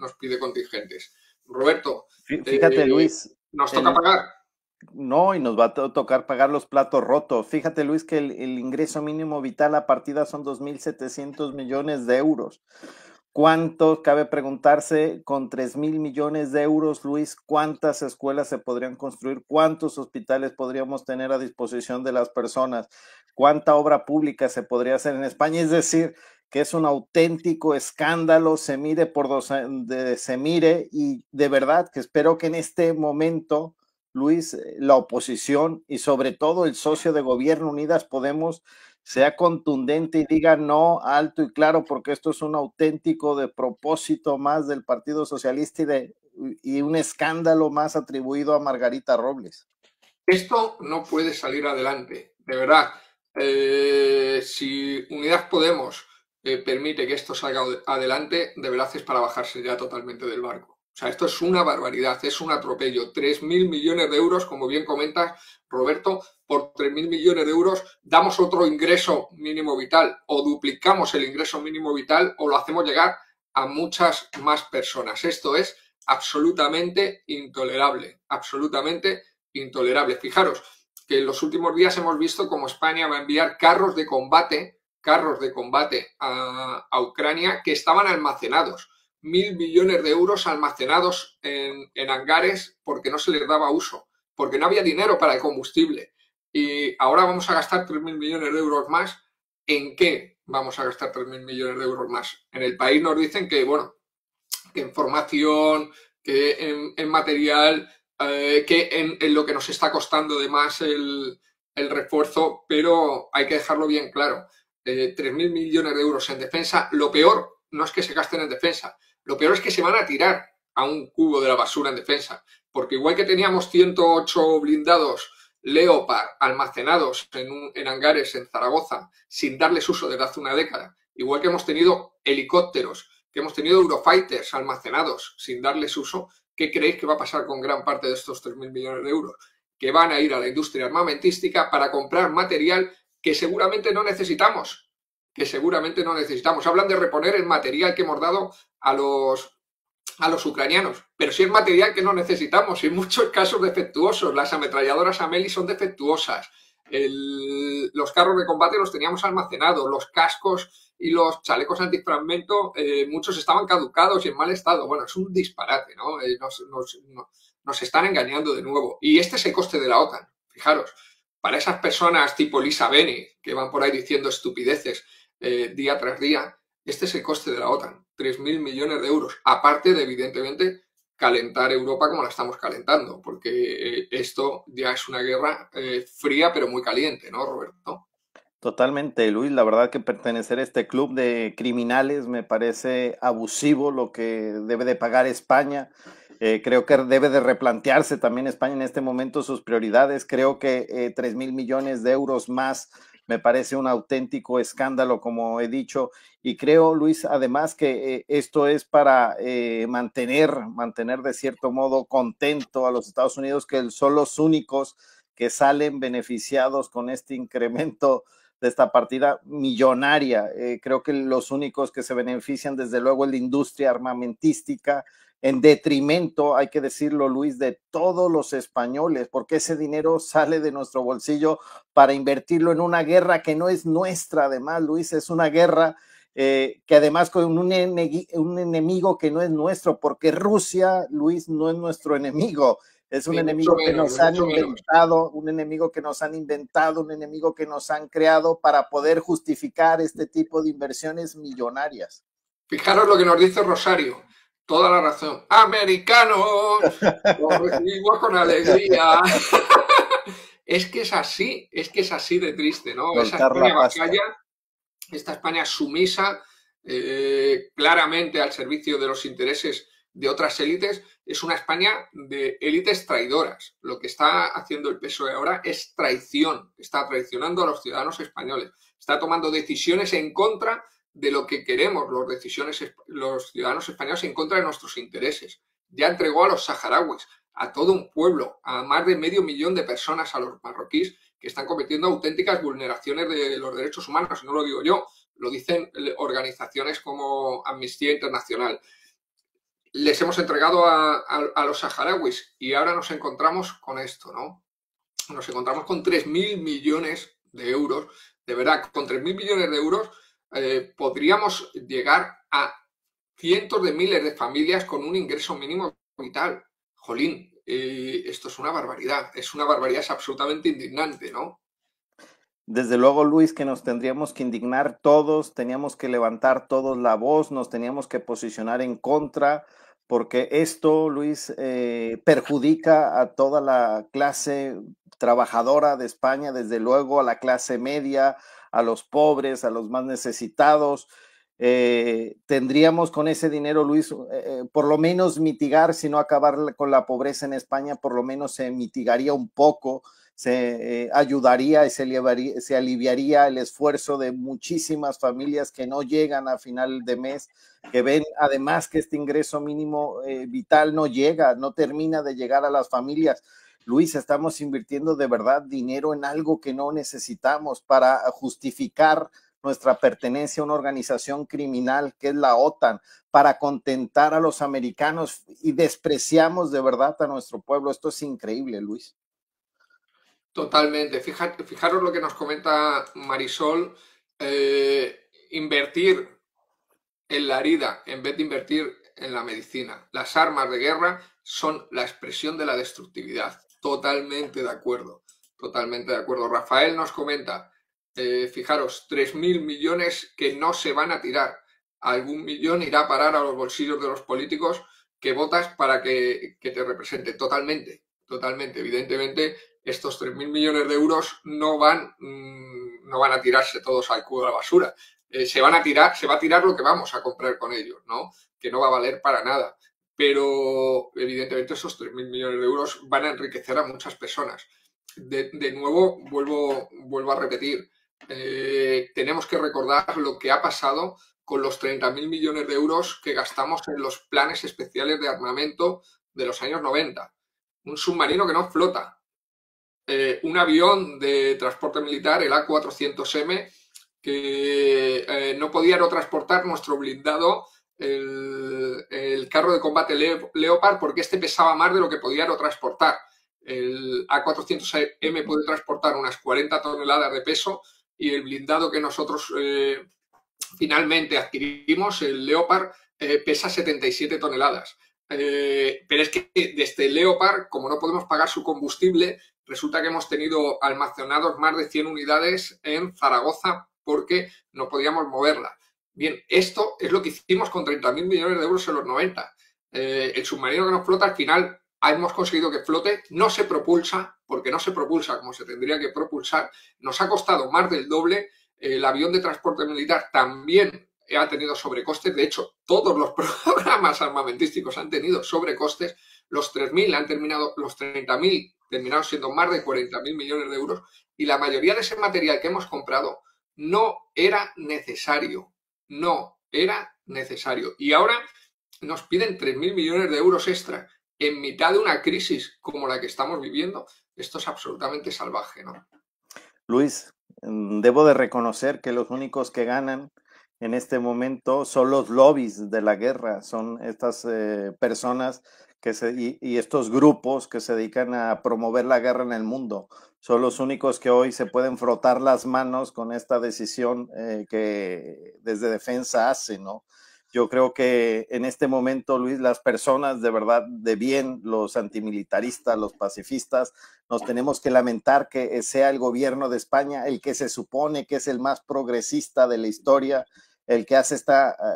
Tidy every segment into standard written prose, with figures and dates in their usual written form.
nos pide contingentes. Roberto, Fíjate, Luis, ¿nos toca el, pagar? no, y nos va a tocar pagar los platos rotos. Fíjate, Luis, que el ingreso mínimo vital a partida son 2.700 millones de euros. ¿Cuánto, cabe preguntarse, con 3.000 millones de euros, Luis, cuántas escuelas se podrían construir? ¿Cuántos hospitales podríamos tener a disposición de las personas? ¿Cuánta obra pública se podría hacer en España? Es decir, que es un auténtico escándalo, se mire por donde se mire, y de verdad que espero que en este momento, Luis, la oposición y sobre todo el socio de gobierno Unidas Podemos sea contundente y diga no alto y claro, porque esto es un auténtico de propósito más del Partido Socialista y un escándalo más atribuido a Margarita Robles. Esto no puede salir adelante, de verdad. Si Unidas Podemos permite que esto salga adelante, de verdad es para bajarse ya totalmente del barco. O sea, esto es una barbaridad, es un atropello. 3.000 millones de euros, como bien comentas, Roberto, por 3.000 millones de euros damos otro ingreso mínimo vital, o duplicamos el ingreso mínimo vital, o lo hacemos llegar a muchas más personas. Esto es absolutamente intolerable, absolutamente intolerable. Fijaros que en los últimos días hemos visto cómo España va a enviar carros de combate a Ucrania que estaban almacenados. 1.000 millones de euros almacenados en hangares porque no se les daba uso, porque no había dinero para el combustible. Y ahora vamos a gastar 3.000 millones de euros más. ¿En qué vamos a gastar 3.000 millones de euros más? En el país nos dicen que, bueno, que en formación, que en material, que en lo que nos está costando de más el refuerzo, pero hay que dejarlo bien claro. 3.000 millones de euros en defensa, lo peor no es que se gasten en defensa, lo peor es que se van a tirar a un cubo de la basura en defensa, porque igual que teníamos 108 blindados Leopard almacenados en hangares en Zaragoza sin darles uso desde hace una década, igual que hemos tenido helicópteros, que hemos tenido Eurofighters almacenados sin darles uso, ¿qué creéis que va a pasar con gran parte de estos 3.000 millones de euros? Que van a ir a la industria armamentística para comprar material que seguramente no necesitamos, que seguramente no necesitamos. Hablan de reponer el material que hemos dado a los ucranianos, pero si es material que no necesitamos, en muchos casos defectuosos. Las ametralladoras Ameli son defectuosas, los carros de combate los teníamos almacenados, los cascos y los chalecos antifragmento, muchos estaban caducados y en mal estado. Bueno, es un disparate, ¿no? Nos están engañando de nuevo. Y este es el coste de la OTAN, fijaros. Para esas personas tipo Lisa Beni, que van por ahí diciendo estupideces día tras día, este es el coste de la OTAN, 3.000 millones de euros, aparte de, evidentemente, calentar Europa como la estamos calentando, porque esto ya es una guerra fría pero muy caliente, ¿no, Roberto? Totalmente, Luis. La verdad que pertenecer a este club de criminales me parece abusivo lo que debe de pagar España. Creo que debe de replantearse también España en este momento sus prioridades. Creo que 3.000 millones de euros más me parece un auténtico escándalo, como he dicho. Y creo, Luis, además que esto es para mantener de cierto modo contento a los Estados Unidos, que son los únicos que salen beneficiados con este incremento de esta partida millonaria. Creo que los únicos que se benefician, desde luego, es la industria armamentística, en detrimento, hay que decirlo, Luis, de todos los españoles, porque ese dinero sale de nuestro bolsillo para invertirlo en una guerra que no es nuestra. Además, Luis, es una guerra que además con un enemigo que no es nuestro, porque Rusia, Luis, no es nuestro enemigo. Es un Ni mucho enemigo que menos, ni nos han mucho menos. inventado, un enemigo que nos han inventado, un enemigo que nos han creado para poder justificar este tipo de inversiones millonarias. Fijaros lo que nos dice Rosario, toda la razón. ¡Americanos! Los recibimos con alegría. Es que es así de triste, ¿no? Esa Soltar la España pasta. vacalla, esta España sumisa, claramente al servicio de los intereses de otras élites, es una España de élites traidoras. Lo que está haciendo el PSOE ahora es traición, está traicionando a los ciudadanos españoles, está tomando decisiones en contra de lo que queremos los ciudadanos españoles, en contra de nuestros intereses. Ya entregó a los saharauis, a todo un pueblo, a más de medio millón de personas, a los marroquíes, que están cometiendo auténticas vulneraciones de los derechos humanos. No lo digo yo, lo dicen organizaciones como Amnistía Internacional. les hemos entregado a los saharauis y ahora nos encontramos con esto, ¿no? Nos encontramos con 3.000 millones de euros. De verdad, con 3.000 millones de euros podríamos llegar a cientos de miles de familias con un ingreso mínimo vital. Jolín, esto es una barbaridad, es absolutamente indignante, ¿no? Desde luego, Luis, que nos tendríamos que indignar todos, teníamos que levantar todos la voz, nos teníamos que posicionar en contra, porque esto, Luis, perjudica a toda la clase trabajadora de España, desde luego a la clase media, a los pobres, a los más necesitados. Tendríamos con ese dinero, Luis, por lo menos mitigar, si no acabar con la pobreza en España, por lo menos se mitigaría un poco, se ayudaría y se aliviaría el esfuerzo de muchísimas familias que no llegan a final de mes, que ven además que este ingreso mínimo vital no llega, no termina de llegar a las familias. Luis, estamos invirtiendo de verdad dinero en algo que no necesitamos para justificar nuestra pertenencia a una organización criminal que es la OTAN, para contentar a los americanos y despreciamos de verdad a nuestro pueblo. Esto es increíble, Luis. Totalmente. Fijaros lo que nos comenta Marisol. Invertir en la herida en vez de invertir en la medicina. Las armas de guerra son la expresión de la destructividad. Totalmente de acuerdo. Totalmente de acuerdo. Rafael nos comenta, fijaros, 3.000 millones que no se van a tirar. Algún millón irá a parar a los bolsillos de los políticos que votas para que te represente. Totalmente, totalmente. Evidentemente, estos 3.000 millones de euros no van a tirarse todos al cubo de la basura. Se va a tirar lo que vamos a comprar con ellos, ¿no? Que no va a valer para nada. Pero evidentemente esos 3.000 millones de euros van a enriquecer a muchas personas. De nuevo, vuelvo a repetir, tenemos que recordar lo que ha pasado con los 30.000 millones de euros que gastamos en los planes especiales de armamento de los años 90. Un submarino que no flota, un avión de transporte militar, el A400M, que no podía aerotransportar nuestro blindado, el carro de combate Leopard, porque este pesaba más de lo que podía aerotransportar. El A400M puede transportar unas 40 toneladas de peso y el blindado que nosotros finalmente adquirimos, el Leopard, pesa 77 toneladas. Pero es que desde el Leopard, como no podemos pagar su combustible, resulta que hemos tenido almacenados más de 100 unidades en Zaragoza porque no podíamos moverla. Bien, esto es lo que hicimos con 30.000 millones de euros en los 90. El submarino que nos flota, al final hemos conseguido que flote, no se propulsa, porque no se propulsa como se tendría que propulsar, nos ha costado más del doble. El avión de transporte militar también ha tenido sobrecostes. De hecho, todos los programas armamentísticos han tenido sobrecostes. Los 3.000 han terminado, los 30.000 terminaron siendo más de 40.000 millones de euros. Y la mayoría de ese material que hemos comprado no era necesario. No era necesario. Y ahora nos piden 3.000 millones de euros extra en mitad de una crisis como la que estamos viviendo. Esto es absolutamente salvaje, ¿no? Luis, debo de reconocer que los únicos que ganan en este momento son los lobbies de la guerra, son estas personas y estos grupos que se dedican a promover la guerra en el mundo. Son los únicos que hoy se pueden frotar las manos con esta decisión que desde Defensa hace, ¿no? Yo creo que en este momento, Luis, las personas de verdad de bien, los antimilitaristas, los pacifistas, nos tenemos que lamentar que sea el gobierno de España el que se supone que es el más progresista de la historia, el que hace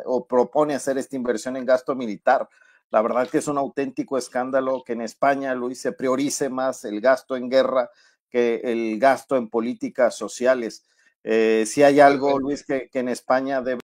o propone hacer esta inversión en gasto militar. La verdad que es un auténtico escándalo que en España, Luis, se priorice más el gasto en guerra que el gasto en políticas sociales. Si hay algo, Luis, que en España debe